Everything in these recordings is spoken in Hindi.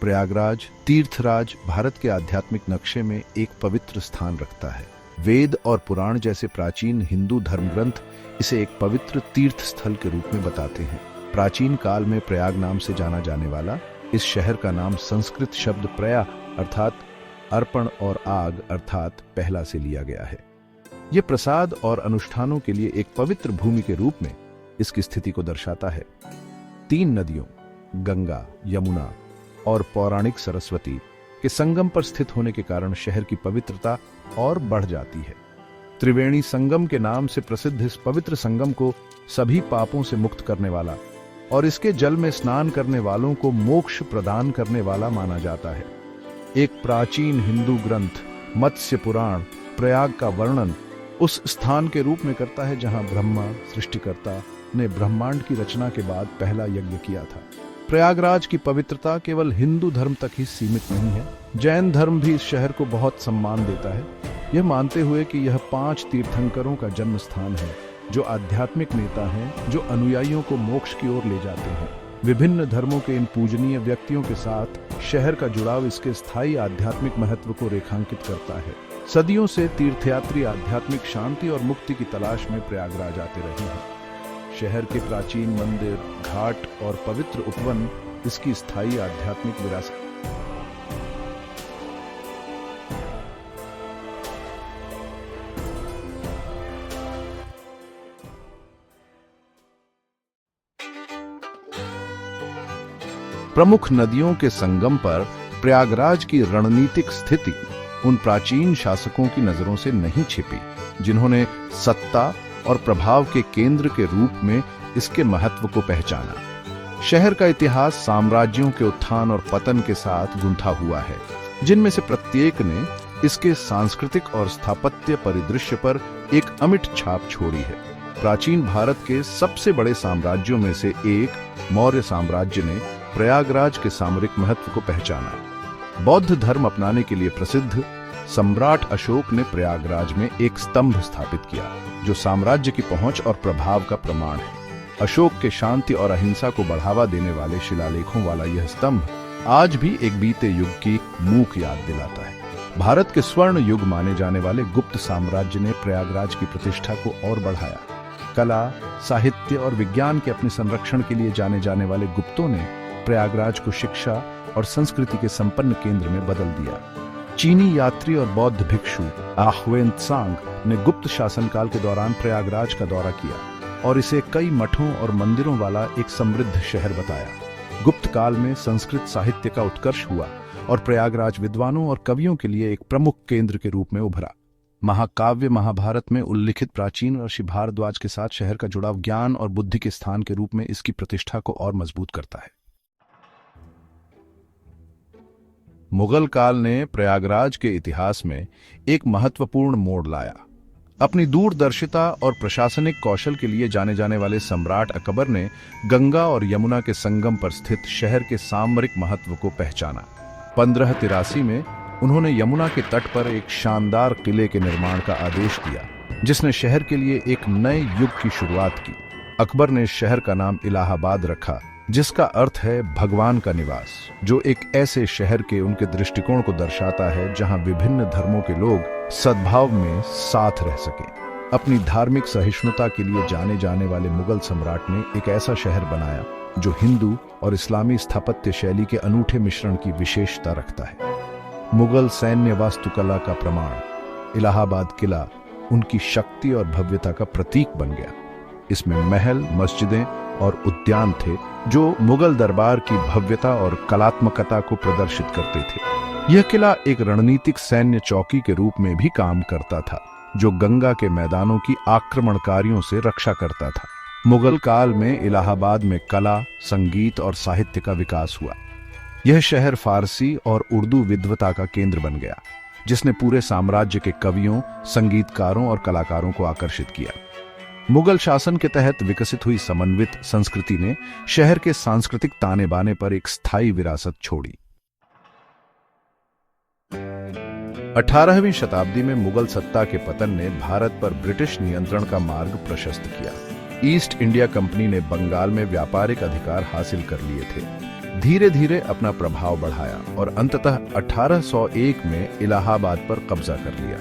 प्रयागराज तीर्थराज भारत के आध्यात्मिक नक्शे में एक पवित्र स्थान रखता है। वेद और पुराण जैसे प्राचीन हिंदू धर्म ग्रंथ इसे एक पवित्र तीर्थ स्थल के रूप में बताते हैं। प्राचीन काल में प्रयाग नाम से जाना जाने वाला इस शहर का नाम संस्कृत शब्द प्रया अर्थात अर्पण और आग अर्थात पहला से लिया गया है। यह प्रसाद और अनुष्ठानों के लिए एक पवित्र भूमि के रूप में इसकी स्थिति को दर्शाता है। 3 नदियों गंगा, यमुना और पौराणिक सरस्वती के संगम पर स्थित होने के कारण शहर की पवित्रता और बढ़ जाती है। त्रिवेणी संगम के नाम से प्रसिद्ध इस पवित्र संगम को सभी पापों से मुक्त करने वाला और इसके जल में स्नान करने वालों को मोक्ष प्रदान करने वाला माना जाता है। एक प्राचीन हिंदू ग्रंथ मत्स्य पुराण प्रयाग का वर्णन उस स्थान के रूप में करता है जहां ब्रह्मा सृष्टिकर्ता ने ब्रह्मांड की रचना के बाद पहला यज्ञ किया था। प्रयागराज की पवित्रता केवल हिंदू धर्म तक ही सीमित नहीं है। जैन धर्म भी इस शहर को बहुत सम्मान देता है, यह मानते हुए कि यह 5 तीर्थंकरों का जन्म स्थान है जो आध्यात्मिक नेता हैं जो अनुयायियों को मोक्ष की ओर ले जाते हैं। विभिन्न धर्मों के इन पूजनीय व्यक्तियों के साथ शहर का जुड़ाव इसके स्थायी आध्यात्मिक महत्व को रेखांकित करता है। सदियों से तीर्थयात्री आध्यात्मिक शांति और मुक्ति की तलाश में प्रयागराज आते रहे हैं। शहर के प्राचीन मंदिर, घाट और पवित्र उपवन इसकी स्थायी आध्यात्मिक विरासत। प्रमुख नदियों के संगम पर प्रयागराज की रणनीतिक स्थिति उन प्राचीन शासकों की नजरों से नहीं छिपी जिन्होंने सत्ता और प्रभाव के केंद्र के रूप में इसके महत्व को पहचाना। शहर का इतिहास साम्राज्यों के उत्थान और पतन के साथ गुंथा हुआ है, जिनमें से प्रत्येक ने इसके सांस्कृतिक और स्थापत्य परिदृश्य पर एक अमिट छाप छोड़ी है। प्राचीन भारत के सबसे बड़े साम्राज्यों में से एक मौर्य साम्राज्य ने प्रयागराज के सामरिक महत्व को पहचाना। बौद्ध धर्म अपनाने के लिए प्रसिद्ध सम्राट अशोक ने प्रयागराज में एक स्तंभ स्थापित किया जो साम्राज्य की पहुंच और प्रभाव का प्रमाण है। अशोक के शांति और अहिंसा को बढ़ावा देने वाले शिलालेखों वाला यह स्तंभ आज भी एक बीते युग की मूक याद दिलाता है। भारत के स्वर्ण युग माने जाने वाले गुप्त साम्राज्य ने प्रयागराज की प्रतिष्ठा को और बढ़ाया। कला, साहित्य और विज्ञान के अपने संरक्षण के लिए जाने जाने वाले गुप्तों ने प्रयागराज को शिक्षा और संस्कृति के संपन्न केंद्र में बदल दिया। चीनी यात्री और बौद्ध भिक्षु आह्वेनत्सांग ने गुप्त शासनकाल के दौरान प्रयागराज का दौरा किया और इसे कई मठों और मंदिरों वाला एक समृद्ध शहर बताया। गुप्त काल में संस्कृत साहित्य का उत्कर्ष हुआ और प्रयागराज विद्वानों और कवियों के लिए एक प्रमुख केंद्र के रूप में उभरा। महाकाव्य महाभारत में उल्लिखित प्राचीन ऋषि भारद्वाज के साथ शहर का जुड़ाव ज्ञान और बुद्धि के स्थान के रूप में इसकी प्रतिष्ठा को और मजबूत करता है। मुगल काल ने प्रयागराज के इतिहास में एक महत्वपूर्ण मोड़ लाया। अपनी दूरदर्शिता और प्रशासनिक कौशल के लिए जाने जाने वाले सम्राट अकबर ने गंगा और यमुना के संगम पर स्थित शहर के सामरिक महत्व को पहचाना। 1583 में उन्होंने यमुना के तट पर एक शानदार किले के निर्माण का आदेश दिया जिसने शहर के लिए एक नए युग की शुरुआत की। अकबर ने शहर का नाम इलाहाबाद रखा जिसका अर्थ है भगवान का निवास, जो एक ऐसे शहर के उनके दृष्टिकोण को दर्शाता है जहां विभिन्न धर्मों के लोग सद्भाव में साथ रह सके। अपनी धार्मिक सहिष्णुता के लिए जाने जाने वाले मुगल सम्राट ने एक ऐसा शहर बनाया जो हिंदू और इस्लामी स्थापत्य शैली के अनूठे मिश्रण की विशेषता रखता है। मुगल सैन्य वास्तुकला का प्रमाण इलाहाबाद किला उनकी शक्ति और भव्यता का प्रतीक बन गया। इसमें महल, मस्जिदें और उद्यान थे जो मुगल दरबार की भव्यता और कलात्मकता को प्रदर्शित करते थे। यह किला एक रणनीतिक सैन्य चौकी के रूप में भी काम करता था जो गंगा के मैदानों की आक्रमणकारियों से रक्षा करता था। मुगल काल में इलाहाबाद में कला, संगीत और साहित्य का विकास हुआ। यह शहर फारसी और उर्दू विद्वता का केंद्र बन गया जिसने पूरे साम्राज्य के कवियों, संगीतकारों और कलाकारों को आकर्षित किया। मुगल शासन के तहत विकसित हुई समन्वित संस्कृति ने शहर के सांस्कृतिक ताने बाने पर एक स्थायी विरासत छोड़ी। 18वीं शताब्दी में मुगल सत्ता के पतन ने भारत पर ब्रिटिश नियंत्रण का मार्ग प्रशस्त किया। ईस्ट इंडिया कंपनी ने बंगाल में व्यापारिक अधिकार हासिल कर लिए थे। धीरे धीरे अपना प्रभाव बढ़ाया और अंततः 1801 में इलाहाबाद पर कब्जा कर लिया।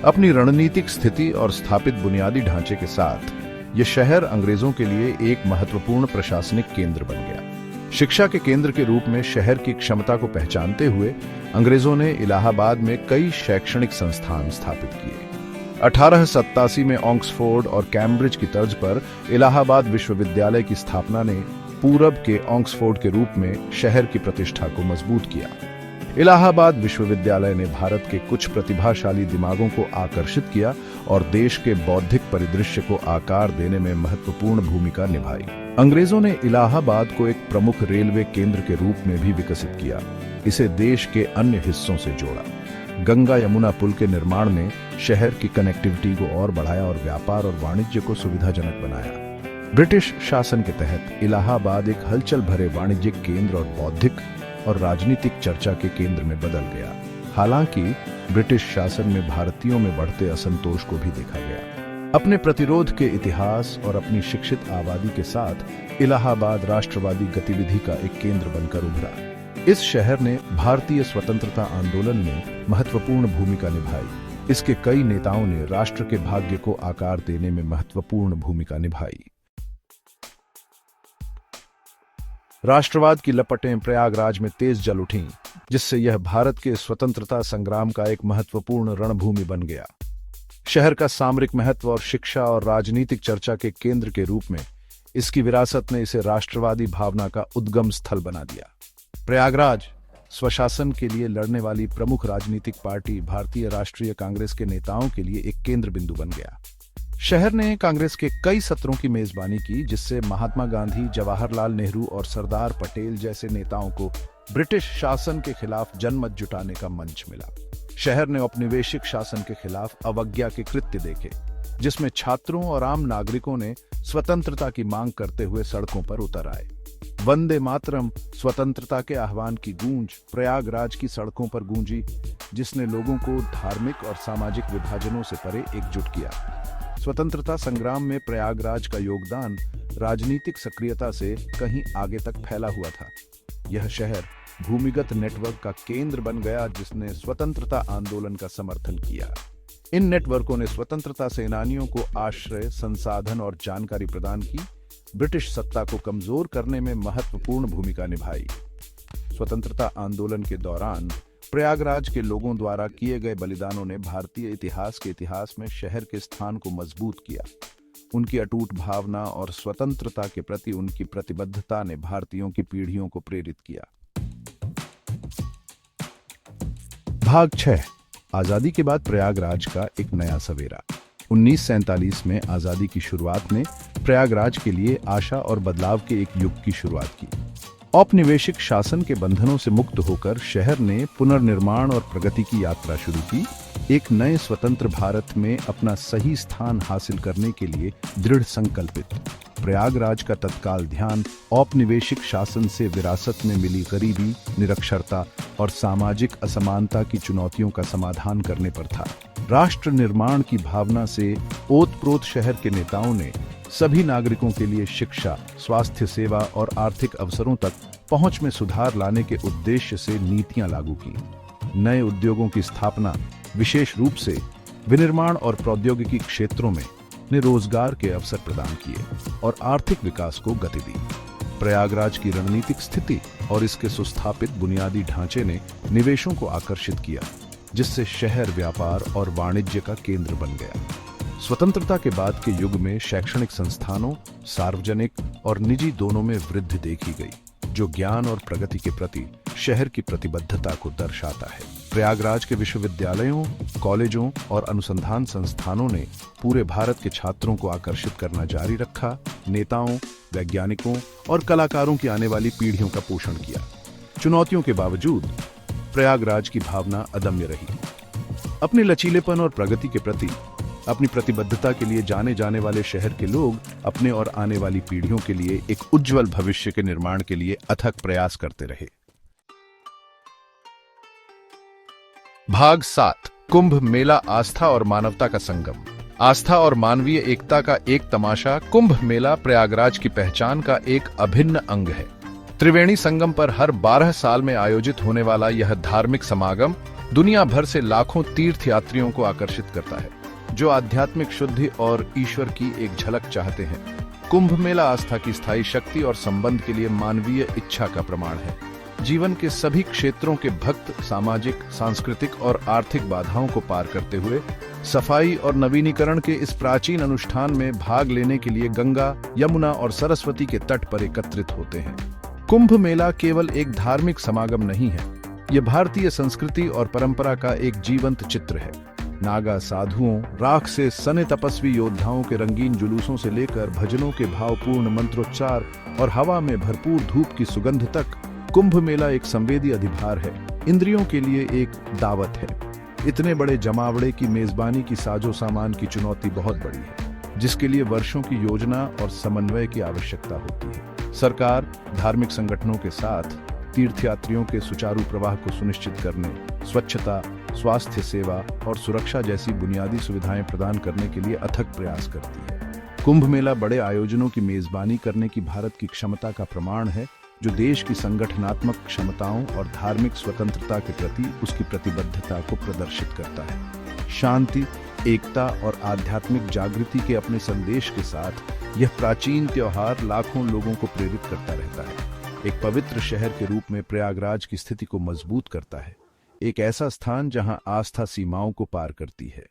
अपनी रणनीतिक स्थिति और स्थापित बुनियादी ढांचे के साथ यह शहर अंग्रेजों के लिए एक महत्वपूर्ण प्रशासनिक केंद्र बन गया। शिक्षा के केंद्र के रूप में शहर की क्षमता को पहचानते हुए अंग्रेजों ने इलाहाबाद में कई शैक्षणिक संस्थान स्थापित किए। 1887 में ऑक्सफोर्ड और कैम्ब्रिज की तर्ज पर इलाहाबाद विश्वविद्यालय की स्थापना ने पूरब के ऑक्सफोर्ड के रूप में शहर की प्रतिष्ठा को मजबूत किया। इलाहाबाद विश्वविद्यालय ने भारत के कुछ प्रतिभाशाली दिमागों को आकर्षित किया और देश के बौद्धिक परिदृश्य को आकार देने में महत्वपूर्ण भूमिका निभाई। अंग्रेजों ने इलाहाबाद को एक प्रमुख रेलवे केंद्र के रूप में भी विकसित किया। इसे देश के अन्य हिस्सों से जोड़ा। गंगा यमुना पुल के निर्माण ने शहर की कनेक्टिविटी को और बढ़ाया और व्यापार और वाणिज्य को सुविधाजनक बनाया। ब्रिटिश शासन के तहत इलाहाबाद एक हलचल भरे वाणिज्यिक केंद्र और बौद्धिक और राजनीतिक चर्चा के केंद्र में बदल गया। हालांकि ब्रिटिश शासन में भारतीयों में बढ़ते असंतोष को भी देखा गया। अपने प्रतिरोध के इतिहास और अपनी शिक्षित आबादी के साथ इलाहाबाद राष्ट्रवादी गतिविधि का एक केंद्र बनकर उभरा। इस शहर ने भारतीय स्वतंत्रता आंदोलन में महत्वपूर्ण भूमिका निभाई। इसके कई नेताओं ने राष्ट्र के भाग्य को आकार देने में महत्वपूर्ण भूमिका निभाई। राष्ट्रवाद की लपटें प्रयागराज में तेज जल उठीं, जिससे यह भारत के स्वतंत्रता संग्राम का एक महत्वपूर्ण रणभूमि बन गया। शहर का सामरिक महत्व और शिक्षा और राजनीतिक चर्चा के केंद्र के रूप में इसकी विरासत ने इसे राष्ट्रवादी भावना का उद्गम स्थल बना दिया। प्रयागराज स्वशासन के लिए लड़ने वाली प्रमुख राजनीतिक पार्टी भारतीय राष्ट्रीय कांग्रेस के नेताओं के लिए एक केंद्र बिंदु बन गया। शहर ने कांग्रेस के कई सत्रों की मेजबानी की, जिससे महात्मा गांधी, जवाहरलाल नेहरू और सरदार पटेल जैसे नेताओं को ब्रिटिश शासन के खिलाफ जनमत जुटाने का मंच मिला। शहर ने औपनिवेशिक शासन के खिलाफ अवज्ञा के कृत्य देखे, जिसमें छात्रों और आम नागरिकों ने स्वतंत्रता की मांग करते हुए सड़कों पर उतर आए। वंदे मातरम स्वतंत्रता के आह्वान की गूंज प्रयागराज की सड़कों पर गूंजी, जिसने लोगों को धार्मिक और सामाजिक विभाजनों से परे एकजुट किया। स्वतंत्रता संग्राम में प्रयागराज का योगदान राजनीतिक सक्रियता से कहीं आगे तक फैला हुआ था। यह शहर भूमिगत नेटवर्क का केंद्र बन गया, जिसने स्वतंत्रता आंदोलन का समर्थन किया। इन नेटवर्कों ने स्वतंत्रता सेनानियों को आश्रय, संसाधन और जानकारी प्रदान की, ब्रिटिश सत्ता को कमजोर करने में महत्वपूर्ण भूमिका निभाई। स्वतंत्रता आंदोलन के दौरान प्रयागराज के लोगों द्वारा किए गए बलिदानों ने भारतीय इतिहास में शहर के स्थान को मजबूत किया। उनकी अटूट भावना और स्वतंत्रता के प्रति उनकी प्रतिबद्धता ने भारतीयों की पीढ़ियों को प्रेरित किया। भाग 6। आजादी के बाद प्रयागराज का एक नया सवेरा। 1947 में आजादी की शुरुआत ने प्रयागराज के लिए आशा और बदलाव के एक युग की शुरुआत की। औपनिवेशिक शासन के बंधनों से मुक्त होकर शहर ने पुनर्निर्माण और प्रगति की यात्रा शुरू की। एक नए स्वतंत्र भारत में अपना सही स्थान हासिल करने के लिए दृढ़ संकल्पित। प्रयागराज का तत्काल ध्यान औपनिवेशिक शासन से विरासत में मिली गरीबी, निरक्षरता और सामाजिक असमानता की चुनौतियों का समाधान करने पर था। राष्ट्र निर्माण की भावना से ओतप्रोत शहर के नेताओं ने सभी नागरिकों के लिए शिक्षा, स्वास्थ्य सेवा और आर्थिक अवसरों तक पहुंच में सुधार लाने के उद्देश्य से नीतियां लागू की। नए उद्योगों की स्थापना, विशेष रूप से विनिर्माण और प्रौद्योगिकी क्षेत्रों में, ने रोजगार के अवसर प्रदान किए और आर्थिक विकास को गति दी। प्रयागराज की रणनीतिक स्थिति और इसके सुस्थापित बुनियादी ढांचे ने निवेशों को आकर्षित किया, जिससे शहर व्यापार और वाणिज्य का केंद्र बन गया। स्वतंत्रता के बाद के युग में शैक्षणिक संस्थानों, सार्वजनिक और निजी दोनों में वृद्धि देखी गई, जो ज्ञान और प्रगति के प्रति शहर की प्रतिबद्धता को दर्शाता है। प्रयागराज के विश्वविद्यालयों, कॉलेजों और अनुसंधान संस्थानों ने पूरे भारत के छात्रों को आकर्षित करना जारी रखा, नेताओं, वैज्ञानिकों और कलाकारों की आने वाली पीढ़ियों का पोषण किया। चुनौतियों के बावजूद प्रयागराज की भावना अदम्य रही। अपने लचीलेपन और प्रगति के प्रति अपनी प्रतिबद्धता के लिए जाने जाने वाले शहर के लोग अपने और आने वाली पीढ़ियों के लिए एक उज्जवल भविष्य के निर्माण के लिए अथक प्रयास करते रहे। भाग 7। कुंभ मेला, आस्था और मानवता का संगम। आस्था और मानवीय एकता का एक तमाशा, कुंभ मेला प्रयागराज की पहचान का एक अभिन्न अंग है। त्रिवेणी संगम पर हर 12 साल में आयोजित होने वाला यह धार्मिक समागम दुनिया भर से लाखों तीर्थ यात्रियों को आकर्षित करता है, जो आध्यात्मिक शुद्धि और ईश्वर की एक झलक चाहते हैं। कुंभ मेला आस्था की स्थायी शक्ति और संबंध के लिए मानवीय इच्छा का प्रमाण है। जीवन के सभी क्षेत्रों के भक्त सामाजिक, सांस्कृतिक और आर्थिक बाधाओं को पार करते हुए सफाई और नवीनीकरण के इस प्राचीन अनुष्ठान में भाग लेने के लिए गंगा, यमुना और सरस्वती के तट पर एकत्रित होते हैं। कुंभ मेला केवल एक धार्मिक समागम नहीं है, यह भारतीय संस्कृति और परंपरा का एक जीवंत चित्र है। नागा साधुओं, राख से सने तपस्वी योद्धाओं के रंगीन जुलूसों से लेकर भजनों के भावपूर्ण मंत्रोच्चार और हवा में भरपूर धूप की सुगंध तक, कुंभ मेला एक संवेदी अधिभार है, इंद्रियों के लिए एक दावत है। इतने बड़े जमावड़े की मेजबानी की साजो सामान की चुनौती बहुत बड़ी है, जिसके लिए वर्षों की योजना और समन्वय की आवश्यकता होती है। सरकार, धार्मिक संगठनों के साथ तीर्थयात्रियों के सुचारू प्रवाह को सुनिश्चित करने, स्वच्छता, स्वास्थ्य सेवा और सुरक्षा जैसी बुनियादी सुविधाएं प्रदान करने के लिए अथक प्रयास करती है। कुंभ मेला बड़े आयोजनों की मेजबानी करने की भारत की क्षमता का प्रमाण है, जो देश की संगठनात्मक क्षमताओं और धार्मिक स्वतंत्रता के प्रति उसकी प्रतिबद्धता को प्रदर्शित करता है। शांति, एकता और आध्यात्मिक जागृति के अपने संदेश के साथ यह प्राचीन त्योहार लाखों लोगों को प्रेरित करता रहता है। एक पवित्र शहर के रूप में प्रयागराज की स्थिति को मजबूत करता है, एक ऐसा स्थान जहां आस्था सीमाओं को पार करती है।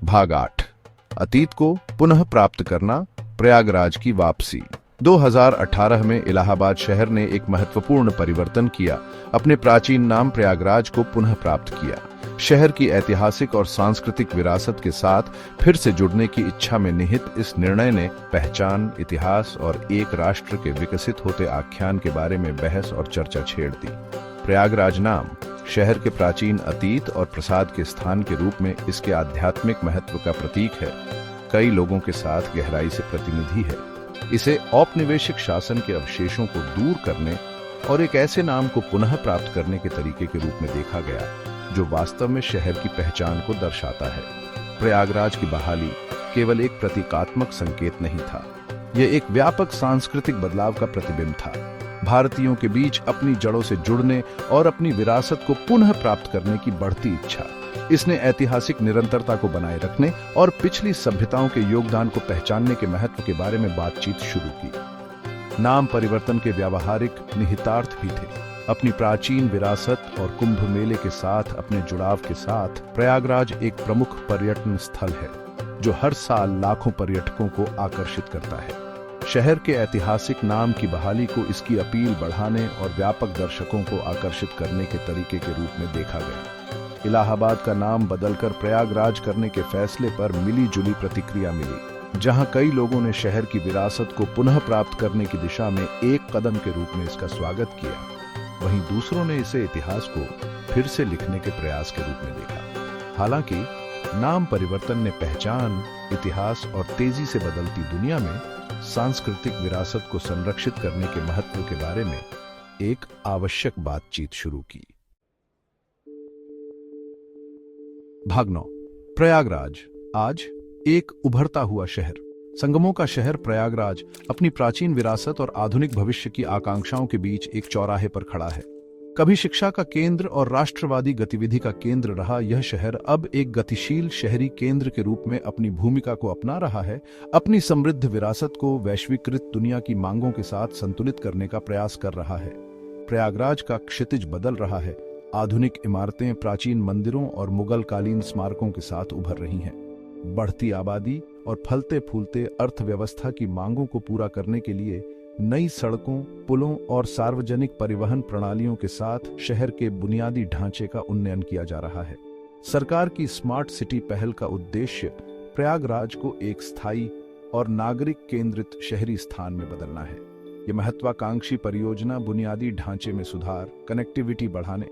भाग 8, अतीत को पुनः प्राप्त करना, प्रयागराज की वापसी। 2018 में इलाहाबाद शहर ने एक महत्वपूर्ण परिवर्तन किया, अपने प्राचीन नाम प्रयागराज को पुनः प्राप्त किया। शहर की ऐतिहासिक और सांस्कृतिक विरासत के साथ फिर से जुड़ने की इच्छा में निहित इस निर्णय ने पहचान, इतिहास और एक राष्ट्र के विकसित होते आख्यान के बारे में बहस और चर्चा छेड़ दी। प्रयागराज नाम शहर के प्राचीन अतीत और प्रसाद के स्थान के रूप में इसके आध्यात्मिक महत्व का प्रतीक है, कई लोगों के साथ गहराई से प्रतिनिधि है। इसे औपनिवेशिक शासन के अवशेषों को दूर करने और एक ऐसे नाम को पुनः प्राप्त करने के तरीके के रूप में देखा गया, जो वास्तव में शहर की पहचान को दर्शाता है। प्रयागराज की बहाली केवल एक प्रतीकात्मक संकेत नहीं था, यह एक व्यापक सांस्कृतिक बदलाव का प्रतिबिंब था। भारतीयों के बीच अपनी जड़ों से जुड़ने और अपनी विरासत को पुनः प्राप्त करने की बढ़ती इच्छा। इसने ऐतिहासिक निरंतरता को बनाए रखने और पिछली सभ्यताओं के योगदान को पहचानने के महत्व के बारे में बातचीत शुरू की। नाम परिवर्तन के व्यावहारिक निहितार्थ भी थे। अपनी प्राचीन विरासत और कुंभ मेले के साथ अपने जुड़ाव के साथ प्रयागराज एक प्रमुख पर्यटन स्थल है, जो हर साल लाखों पर्यटकों को आकर्षित करता है। शहर के ऐतिहासिक नाम की बहाली को इसकी अपील बढ़ाने और व्यापक दर्शकों को आकर्षित करने के तरीके के रूप में देखा गया। इलाहाबाद का नाम बदलकर प्रयागराज करने के फैसले पर मिली जुली प्रतिक्रिया मिली, जहां कई लोगों ने शहर की विरासत को पुनः प्राप्त करने की दिशा में एक कदम के रूप में इसका स्वागत किया। वहीं दूसरों ने इसे इतिहास को फिर से लिखने के प्रयास के रूप में देखा। हालांकि नाम परिवर्तन ने पहचान, इतिहास और तेजी से बदलती दुनिया में सांस्कृतिक विरासत को संरक्षित करने के महत्व के बारे में एक आवश्यक बातचीत शुरू की। भाग 9, प्रयागराज आज एक उभरता हुआ शहर। संगमों का शहर प्रयागराज अपनी प्राचीन विरासत और आधुनिक भविष्य की आकांक्षाओं के बीच एक चौराहे पर खड़ा है। कभी शिक्षा का केंद्र और राष्ट्रवादी गतिविधि का केंद्र रहा यह शहर अब एक गतिशील शहरी केंद्र के रूप में अपनी भूमिका को अपना रहा है, अपनी समृद्ध विरासत को वैश्वीकृत दुनिया की मांगों के साथ संतुलित करने का प्रयास कर रहा है। प्रयागराज का क्षितिज बदल रहा है, आधुनिक इमारतें प्राचीन मंदिरों और मुगल कालीन स्मारकों के साथ उभर रही हैं। बढ़ती आबादी और फलते फूलते अर्थव्यवस्था की मांगों को पूरा करने के लिए नई सड़कों, पुलों और सार्वजनिक परिवहन प्रणालियों के साथ शहर के बुनियादी ढांचे का उन्नयन किया जा रहा है। सरकार की स्मार्ट सिटी पहल का उद्देश्य प्रयागराज को एक स्थायी और नागरिक केंद्रित शहरी स्थान में बदलना है। यह महत्वाकांक्षी परियोजना बुनियादी ढांचे में सुधार, कनेक्टिविटी बढ़ाने,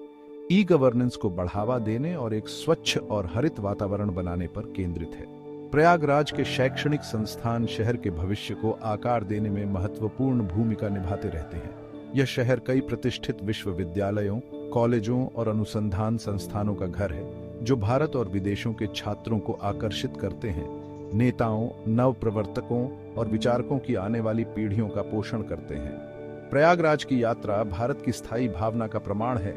ई गवर्नेंस को बढ़ावा देने और एक स्वच्छ और हरित वातावरण बनाने पर केंद्रित है। प्रयागराज के शैक्षणिक संस्थान शहर के भविष्य को आकार देने में महत्वपूर्ण भूमिका निभाते रहते हैं। यह शहर कई प्रतिष्ठित विश्वविद्यालयों, कॉलेजों और अनुसंधान संस्थानों का घर है, जो भारत और विदेशों के छात्रों को आकर्षित करते हैं। नेताओं, नव प्रवर्तकों और विचारकों की आने वाली पीढ़ियों का पोषण करते हैं। प्रयागराज की यात्रा भारत की स्थायी भावना का प्रमाण है,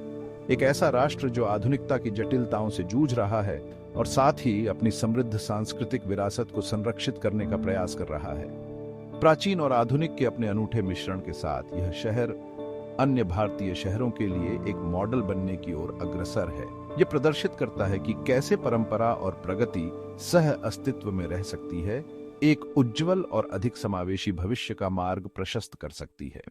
एक ऐसा राष्ट्र जो आधुनिकता की जटिलताओं से जूझ रहा है और साथ ही अपनी समृद्ध सांस्कृतिक विरासत को संरक्षित करने का प्रयास कर रहा है। प्राचीन और आधुनिक के अपने अनूठे मिश्रण के साथ यह शहर अन्य भारतीय शहरों के लिए एक मॉडल बनने की ओर अग्रसर है। यह प्रदर्शित करता है कि कैसे परंपरा और प्रगति सह अस्तित्व में रह सकती है, एक उज्जवल और अधिक समावेशी भविष्य का मार्ग प्रशस्त कर सकती है।